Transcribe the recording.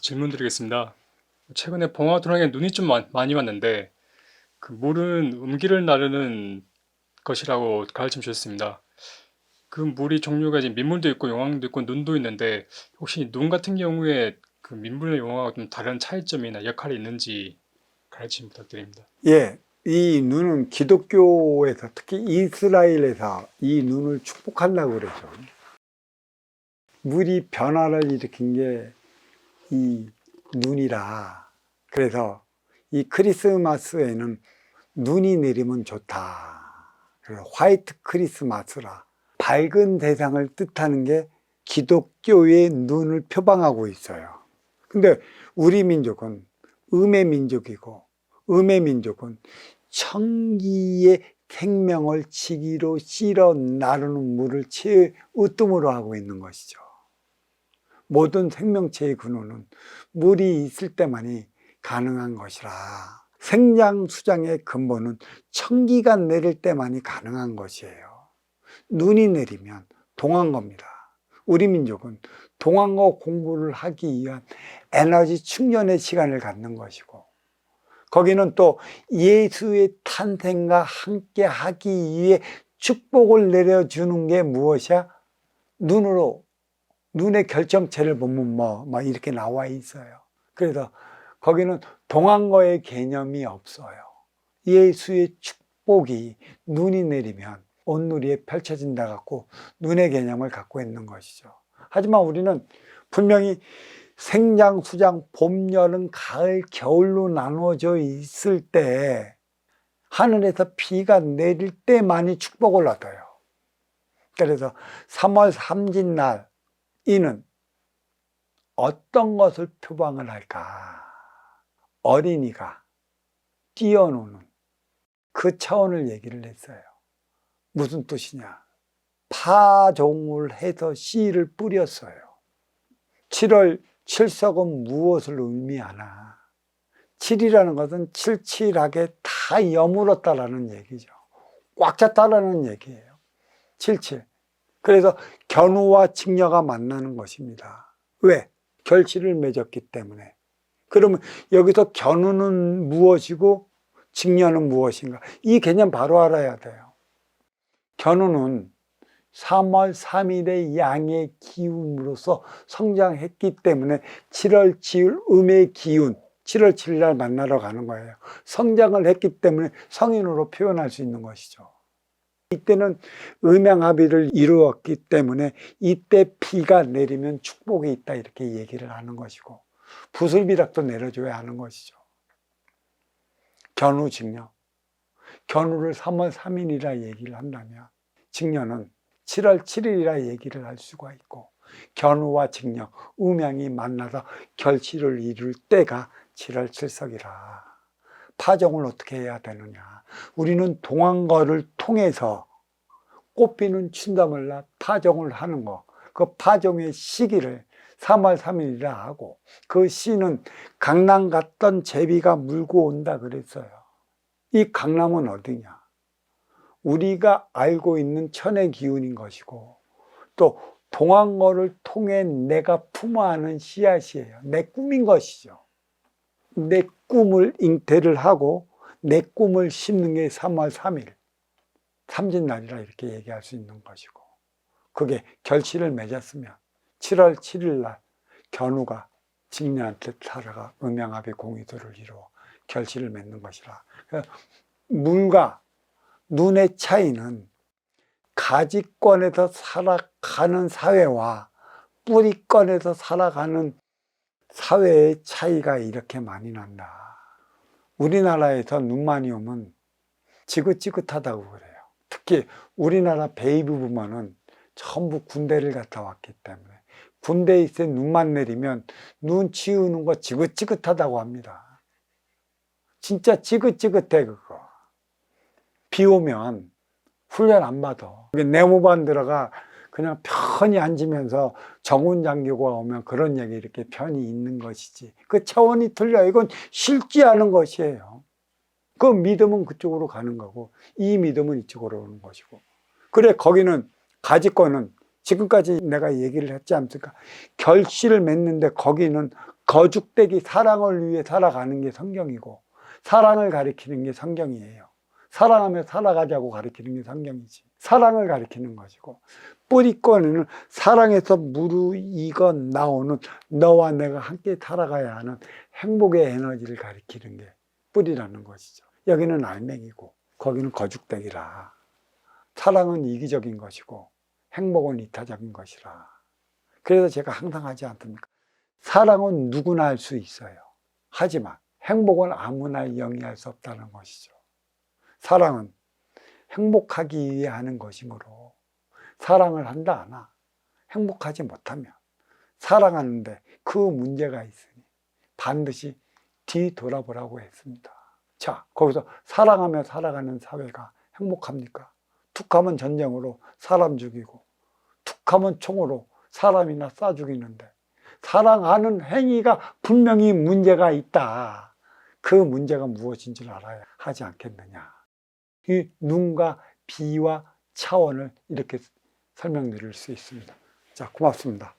질문 드리겠습니다. 최근에 봉화도랑에 눈이 좀 많이 왔는데 그 물은 음기를 나르는 것이라고 가르침 주셨습니다. 그 물이 종류가 이제 민물도 있고 용왕도 있고 눈도 있는데 혹시 눈 같은 경우에 그 민물과 용왕하고 좀 다른 차이점이나 역할이 있는지 가르침 부탁드립니다. 예, 이 눈은 기독교에서 특히 이스라엘에서 이 눈을 축복한다고 그러죠. 물이 변화를 일으킨 게 이 눈이라. 그래서 이 크리스마스에는 눈이 내리면 좋다. 그래서 화이트 크리스마스라. 밝은 대상을 뜻하는 게 기독교의 눈을 표방하고 있어요. 근데 우리 민족은 음의 민족이고, 음의 민족은 청기의 생명을 치기로 씨러 나르는 물을 으뜸으로 하고 있는 것이죠. 모든 생명체의 근원은 물이 있을 때만이 가능한 것이라. 생장수장의 근본은 청기가 내릴 때만이 가능한 것이에요. 눈이 내리면 동한 겁니다. 우리 민족은 동안과 공부를 하기 위한 에너지 충전의 시간을 갖는 것이고, 거기는 또 예수의 탄생과 함께 하기 위해 축복을 내려주는 게 무엇이야? 눈으로, 눈의 결정체를 보면 뭐 이렇게 나와 있어요. 그래서 거기는 동안과의 개념이 없어요. 예수의 축복이 눈이 내리면 온누리에 펼쳐진다 갖고 눈의 개념을 갖고 있는 것이죠. 하지만 우리는 분명히 생장, 수장, 봄, 여름, 가을, 겨울로 나누어져 있을 때 하늘에서 비가 내릴 때만이 축복을 얻어요. 그래서 3월 삼진날 이는 어떤 것을 표방을 할까? 어린이가 뛰어노는 그 차원을 얘기를 했어요. 무슨 뜻이냐? 파종을 해서 씨를 뿌렸어요. 7월 칠석은 무엇을 의미하나? 7이라는 것은 칠칠하게 다 여물었다라는 얘기죠. 꽉 찼다라는 얘기예요. 77. 그래서 견우와 직녀가 만나는 것입니다. 왜? 결실을 맺었기 때문에. 그러면 여기서 견우는 무엇이고 직녀는 무엇인가? 이 개념 바로 알아야 돼요. 견우는 3월 3일의 양의 기운으로서 성장했기 때문에 7월 7일 음의 기운, 7월 7일 날 만나러 가는 거예요. 성장을 했기 때문에 성인으로 표현할 수 있는 것이죠. 이때는 음양합의를 이루었기 때문에 이때 비가 내리면 축복이 있다 이렇게 얘기를 하는 것이고, 부슬비락도 내려줘야 하는 것이죠. 견우, 직녀. 견우를 3월 3일이라 얘기를 한다면 직녀는 7월 7일이라 얘기를 할 수가 있고, 견우와 직녀, 음양이 만나서 결실을 이룰 때가 7월 7석이라. 파종을 어떻게 해야 되느냐? 우리는 동안거를 통해서 꽃피는 춘다물라 파종을 하는 거, 그 파종의 시기를 3월 3일이라 하고, 그 씨는 강남 갔던 제비가 물고 온다 그랬어요. 이 강남은 어디냐? 우리가 알고 있는 천의 기운인 것이고, 또 동안거를 통해 내가 품어하는 씨앗이에요. 내 꿈인 것이죠. 내 꿈을 잉태를 하고 내 꿈을 심는 게 3월 3일 삼진날이라 이렇게 얘기할 수 있는 것이고, 그게 결실을 맺었으면 7월 7일 날 견우가 직녀한테 살아가 음양합의 공의도를 이루어 결실을 맺는 것이라. 물과 눈의 차이는 가지권에서 살아가는 사회와 뿌리권에서 살아가는 사회의 차이가 이렇게 많이 난다. 우리나라에서 눈 많이 오면 지긋지긋하다고 그래요. 특히 우리나라 베이비 부모는 전부 군대를 갔다 왔기 때문에 군대에 있을 때 눈만 내리면 눈 치우는 거 지긋지긋하다고 합니다. 진짜 지긋지긋해 그거. 비 오면 훈련 안 받아. 내무반 들어가 그냥 편히 앉으면서 정훈 장교가 오면 그런 얘기 이렇게 편히 있는 것이지, 그 차원이 틀려. 이건 싫지 않은 것이에요. 그 믿음은 그쪽으로 가는 거고 이 믿음은 이쪽으로 오는 것이고. 그래, 거기는 가지권은 지금까지 내가 얘기를 했지 않습니까? 결실을 맺는데 거기는 거죽되기 사랑을 위해 살아가는 게 성경이고 사랑을 가리키는 게 성경이에요. 사랑하며 살아가자고 가리키는 게 성경이지. 사랑을 가리키는 것이고 뿌리권에는 사랑에서 무르익어 나오는 너와 내가 함께 살아가야 하는 행복의 에너지를 가리키는 게 뿌리라는 것이죠. 여기는 알맹이고 거기는 거죽대기라. 사랑은 이기적인 것이고 행복은 이타적인 것이라. 그래서 제가 항상 하지 않습니까? 사랑은 누구나 할 수 있어요. 하지만 행복은 아무나 영위할 수 없다는 것이죠. 사랑은 행복하기 위해 하는 것이므로 사랑을 한다 하나 행복하지 못하면 사랑하는데 그 문제가 있으니 반드시 뒤돌아보라고 했습니다. 자, 거기서 사랑하며 살아가는 사회가 행복합니까? 툭하면 전쟁으로 사람 죽이고 툭하면 총으로 사람이나 쏴 죽이는데 사랑하는 행위가 분명히 문제가 있다. 그 문제가 무엇인 줄 알아야 하지 않겠느냐. 이 눈과 비와 차원을 이렇게 설명드릴 수 있습니다. 자, 고맙습니다.